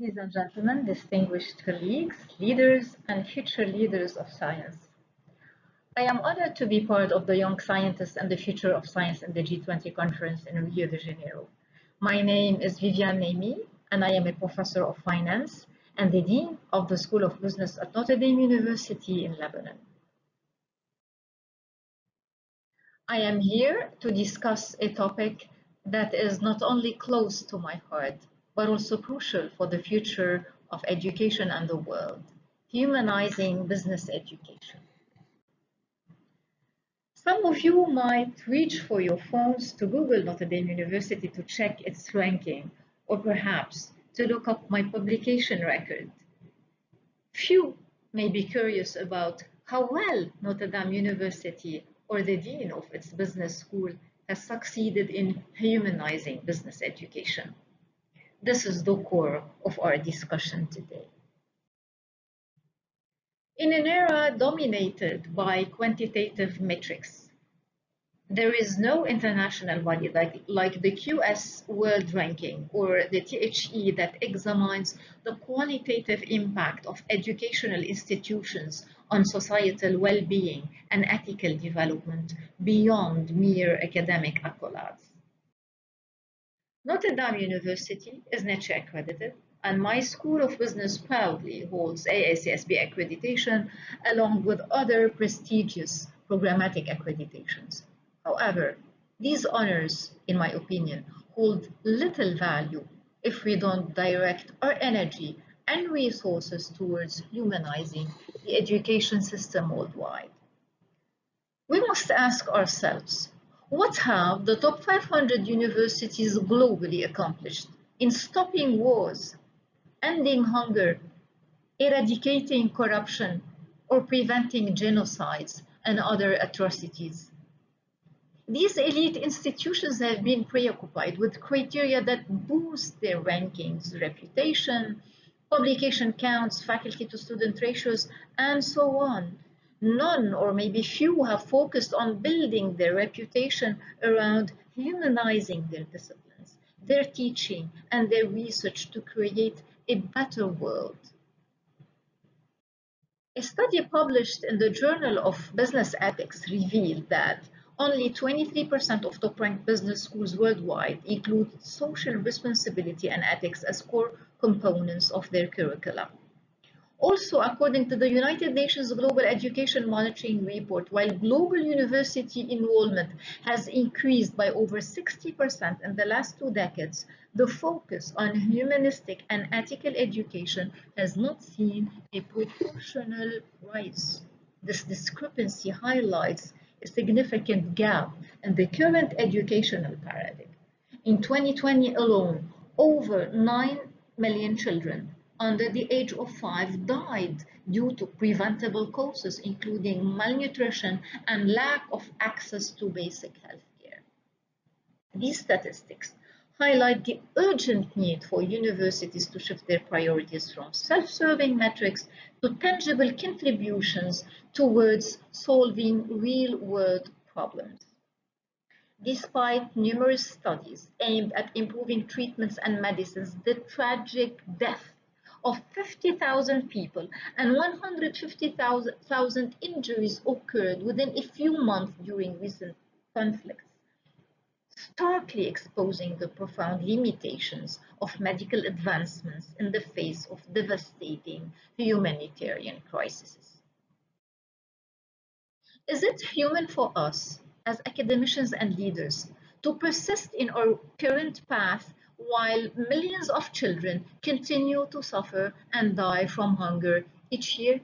Ladies and gentlemen, distinguished colleagues, leaders, and future leaders of science. I am honored to be part of the Young Scientists and the Future of Science in the G20 conference in Rio de Janeiro. My name is Viviane Naimy, and I am a professor of finance and the dean of the School of Business at Notre University in Lebanon. I am here to discuss a topic that is not only close to my heart, but also crucial for the future of education and the world: humanizing business education. Some of you might reach for your phones to Google Notre Dame University to check its ranking, or perhaps to look up my publication record. Few may be curious about how well Notre Dame University or the dean of its business school has succeeded in humanizing business education. This is the core of our discussion today. In an era dominated by quantitative metrics, there is no international body like the QS World Ranking or the THE that examines the qualitative impact of educational institutions on societal well-being and ethical development beyond mere academic accolades. Notre Dame University is Notre accredited, and my School of Business proudly holds AACSB accreditation along with other prestigious programmatic accreditations. However, these honors, in my opinion, hold little value if we don't direct our energy and resources towards humanizing the education system worldwide. We must ask ourselves, what have the top 500 universities globally accomplished in stopping wars, ending hunger, eradicating corruption, or preventing genocides and other atrocities? These elite institutions have been preoccupied with criteria that boost their rankings, reputation, publication counts, faculty to student ratios, and so on. None, or maybe few, have focused on building their reputation around humanizing their disciplines, their teaching, and their research to create a better world. A study published in the Journal of Business Ethics revealed that only 23% of top-ranked business schools worldwide include social responsibility and ethics as core components of their curricula. Also, according to the United Nations Global Education Monitoring Report, while global university enrollment has increased by over 60% in the last 2 decades, the focus on humanistic and ethical education has not seen a proportional rise. This discrepancy highlights a significant gap in the current educational paradigm. In 2020 alone, over 9 million children under the age of 5 died due to preventable causes, including malnutrition and lack of access to basic health care. These statistics highlight the urgent need for universities to shift their priorities from self-serving metrics to tangible contributions towards solving real-world problems. Despite numerous studies aimed at improving treatments and medicines, the tragic death of 50,000 people and 150,000 injuries occurred within a few months during recent conflicts, starkly exposing the profound limitations of medical advancements in the face of devastating humanitarian crises. Is it human for us, as academicians and leaders, to persist in our current path while millions of children continue to suffer and die from hunger each year?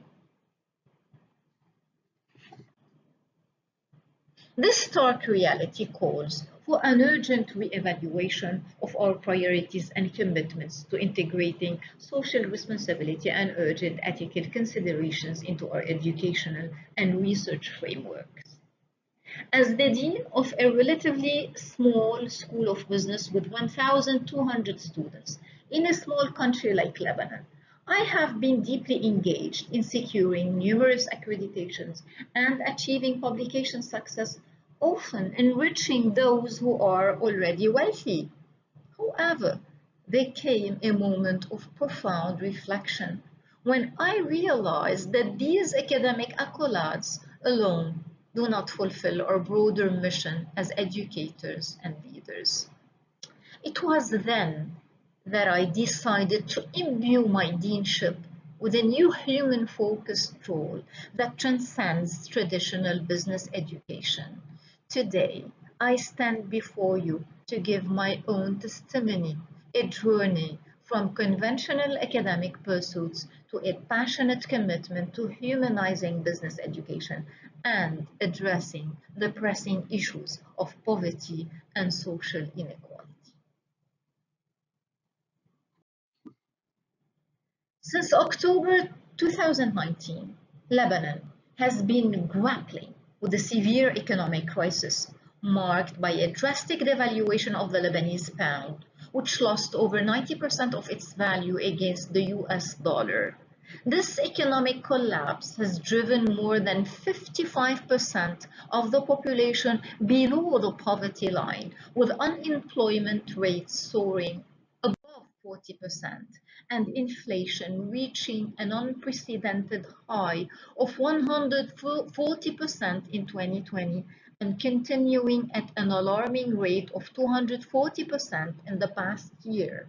This stark reality calls for an urgent re-evaluation of our priorities and commitments to integrating social responsibility and urgent ethical considerations into our educational and research frameworks. As the dean of a relatively small school of business with 1,200 students in a small country like Lebanon, I have been deeply engaged in securing numerous accreditations and achieving publication success, often enriching those who are already wealthy. However, there came a moment of profound reflection when I realized that these academic accolades alone do not fulfill our broader mission as educators and leaders. It was then that I decided to imbue my deanship with a new human-focused role that transcends traditional business education. Today, I stand before you to give my own testimony, a journey from conventional academic pursuits to a passionate commitment to humanizing business education and addressing the pressing issues of poverty and social inequality. Since October 2019, Lebanon has been grappling with a severe economic crisis marked by a drastic devaluation of the Lebanese pound, which lost over 90% of its value against the US dollar. This economic collapse has driven more than 55% of the population below the poverty line, with unemployment rates soaring above 40% and inflation reaching an unprecedented high of 140% in 2020 and continuing at an alarming rate of 240% in the past year.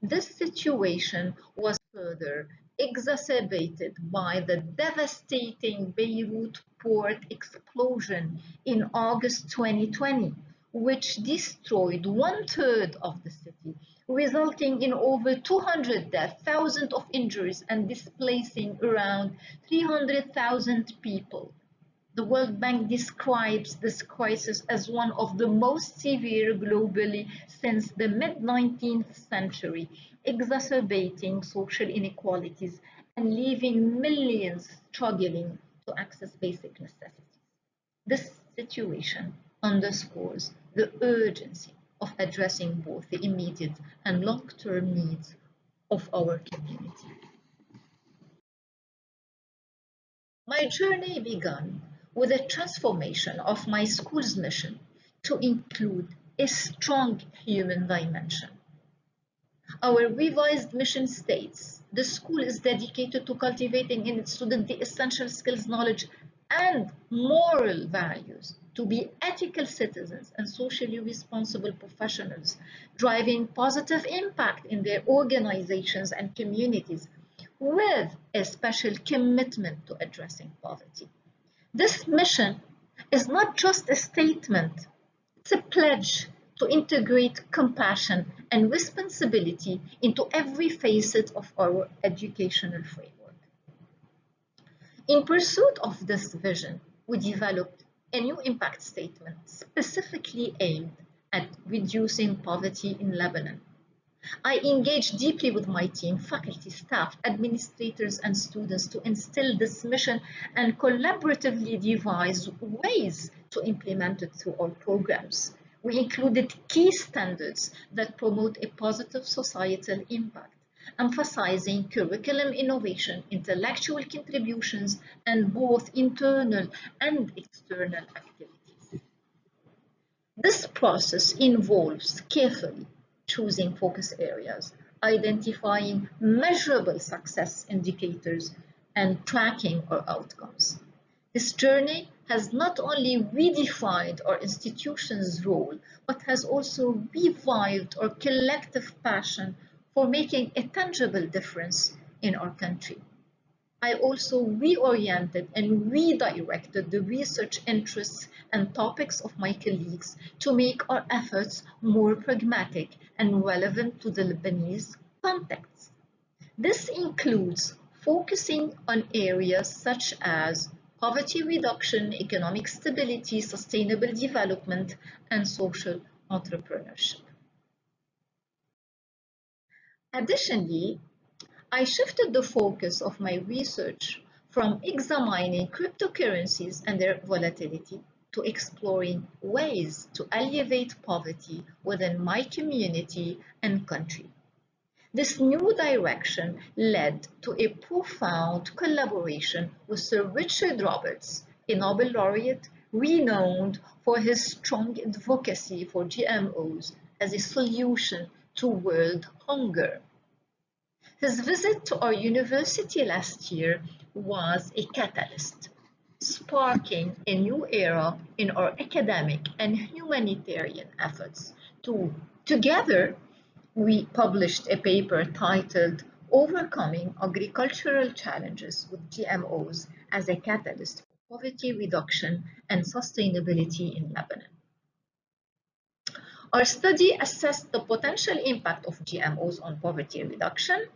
This situation was further exacerbated by the devastating Beirut port explosion in August 2020, which destroyed one-third of the city, resulting in over 200 deaths, thousands of injuries, and displacing around 300,000 people. The World Bank describes this crisis as one of the most severe globally since the mid-19th century, exacerbating social inequalities and leaving millions struggling to access basic necessities. This situation underscores the urgency of addressing both the immediate and long-term needs of our community. My journey began with a transformation of my school's mission to include a strong human dimension. Our revised mission states the school is dedicated to cultivating in its students the essential skills, knowledge, and moral values to be ethical citizens and socially responsible professionals, driving positive impact in their organizations and communities with a special commitment to addressing poverty. This mission is not just a statement, it's a pledge to integrate compassion and responsibility into every facet of our educational framework. In pursuit of this vision, we developed a new impact statement specifically aimed at reducing poverty in Lebanon. I engaged deeply with my team, faculty, staff, administrators, and students to instill this mission and collaboratively devise ways to implement it through our programs. We included key standards that promote a positive societal impact, emphasizing curriculum innovation, intellectual contributions, and both internal and external activities. This process involves carefully choosing focus areas, identifying measurable success indicators, and tracking our outcomes. This journey has not only redefined our institution's role, but has also revived our collective passion for making a tangible difference in our country. I also reoriented and redirected the research interests and topics of my colleagues to make our efforts more pragmatic and relevant to the Lebanese context. This includes focusing on areas such as poverty reduction, economic stability, sustainable development, and social entrepreneurship. Additionally, I shifted the focus of my research from examining cryptocurrencies and their volatility to exploring ways to alleviate poverty within my community and country. This new direction led to a profound collaboration with Sir Richard Roberts, a Nobel laureate renowned for his strong advocacy for GMOs as a solution to world hunger. His visit to our university last year was a catalyst, sparking a new era in our academic and humanitarian efforts. Together, we published a paper titled Overcoming Agricultural Challenges with GMOs as a Catalyst for Poverty Reduction and Sustainability in Lebanon. Our study assessed the potential impact of GMOs on poverty reduction,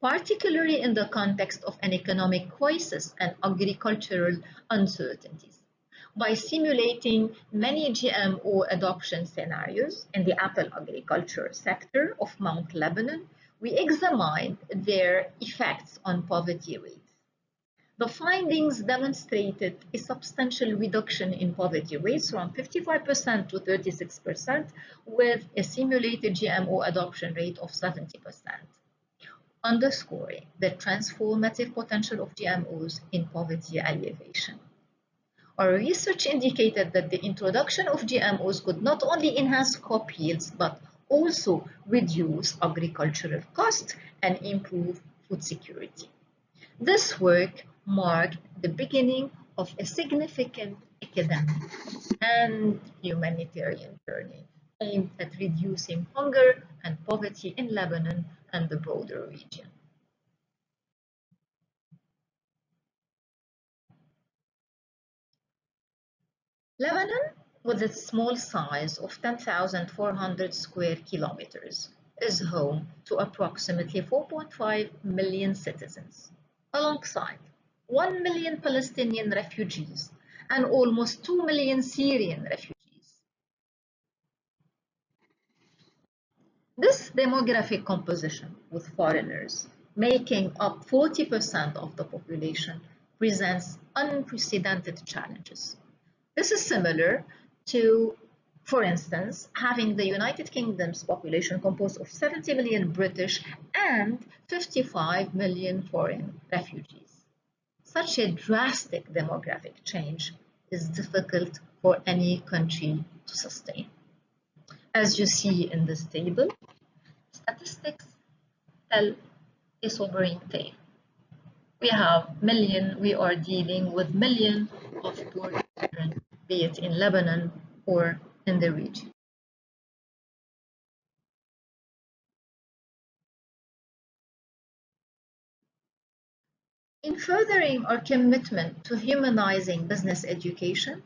particularly in the context of an economic crisis and agricultural uncertainties. By simulating many GMO adoption scenarios in the apple agriculture sector of Mount Lebanon, we examined their effects on poverty rates. The findings demonstrated a substantial reduction in poverty rates from 55% to 36%, with a simulated GMO adoption rate of 70%, underscoring the transformative potential of GMOs in poverty alleviation. Our research indicated that the introduction of GMOs could not only enhance crop yields, but also reduce agricultural costs and improve food security. This work marked the beginning of a significant academic and humanitarian journey aimed at reducing hunger and poverty in Lebanon and the broader region. Lebanon, with its small size of 10,400 square kilometers, is home to approximately 4.5 million citizens, alongside 1 million Palestinian refugees and almost 2 million Syrian refugees. This demographic composition, with foreigners making up 40% of the population, presents unprecedented challenges. This is similar to, for instance, having the United Kingdom's population composed of 70 million British and 55 million foreign refugees. Such a drastic demographic change is difficult for any country to sustain. As you see in this table, statistics tell a sobering tale. We are dealing with millions of poor children, be it in Lebanon or in the region. In furthering our commitment to humanizing business education,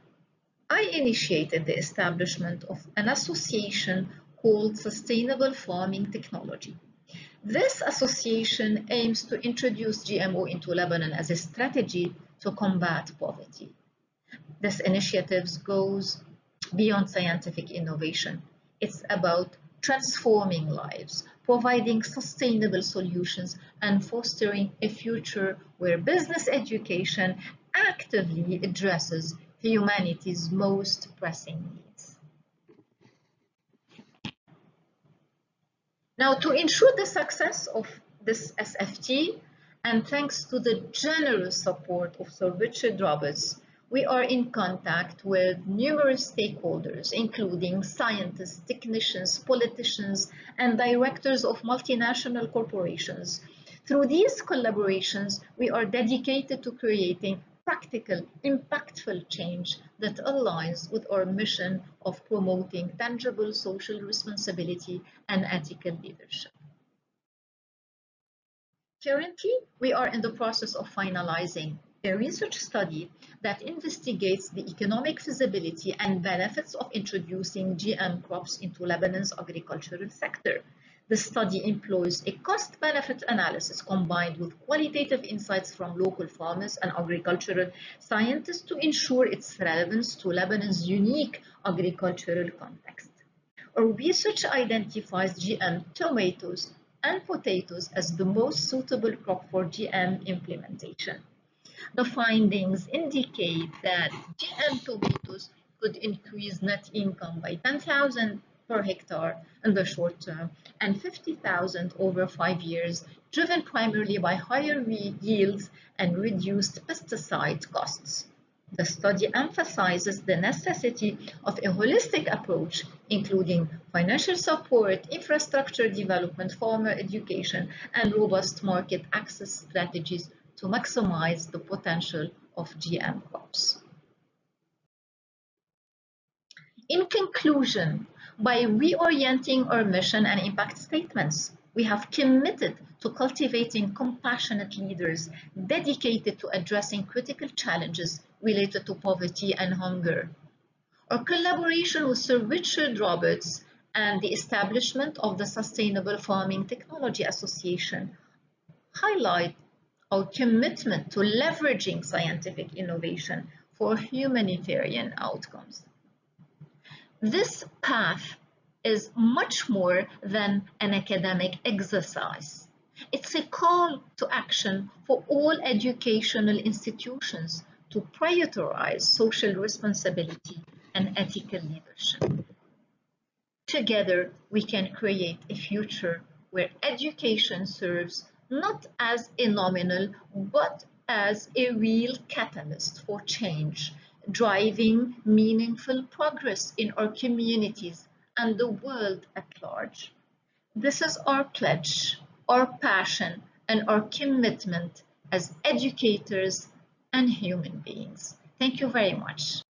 I initiated the establishment of an association called Sustainable Farming Technology. This association aims to introduce GMO into Lebanon as a strategy to combat poverty. This initiative goes beyond scientific innovation. It's about transforming lives, providing sustainable solutions, and fostering a future where business education actively addresses humanity's most pressing needs. Now, to ensure the success of this SFT, and thanks to the generous support of Sir Richard Roberts, we are in contact with numerous stakeholders, including scientists, technicians, politicians, and directors of multinational corporations. Through these collaborations, we are dedicated to creating practical, impactful change that aligns with our mission of promoting tangible social responsibility and ethical leadership. Currently, we are in the process of finalizing a research study that investigates the economic feasibility and benefits of introducing GM crops into Lebanon's agricultural sector. The study employs a cost-benefit analysis combined with qualitative insights from local farmers and agricultural scientists to ensure its relevance to Lebanon's unique agricultural context. Our research identifies GM tomatoes and potatoes as the most suitable crop for GM implementation. The findings indicate that GM tomatoes could increase net income by 10,000 per hectare in the short term and 50,000 over 5 years, driven primarily by higher yields and reduced pesticide costs. The study emphasizes the necessity of a holistic approach, including financial support, infrastructure development, farmer education, and robust market access strategies to maximize the potential of GM crops. In conclusion, by reorienting our mission and impact statements, we have committed to cultivating compassionate leaders dedicated to addressing critical challenges related to poverty and hunger. Our collaboration with Sir Richard Roberts and the establishment of the Sustainable Farming Technology Association highlight our commitment to leveraging scientific innovation for humanitarian outcomes. This path is much more than an academic exercise. It's a call to action for all educational institutions to prioritize social responsibility and ethical leadership. Together, we can create a future where education serves not as a nominal, but as a real catalyst for change, driving meaningful progress in our communities and the world at large. This is our pledge, our passion, and our commitment as educators and human beings. Thank you very much.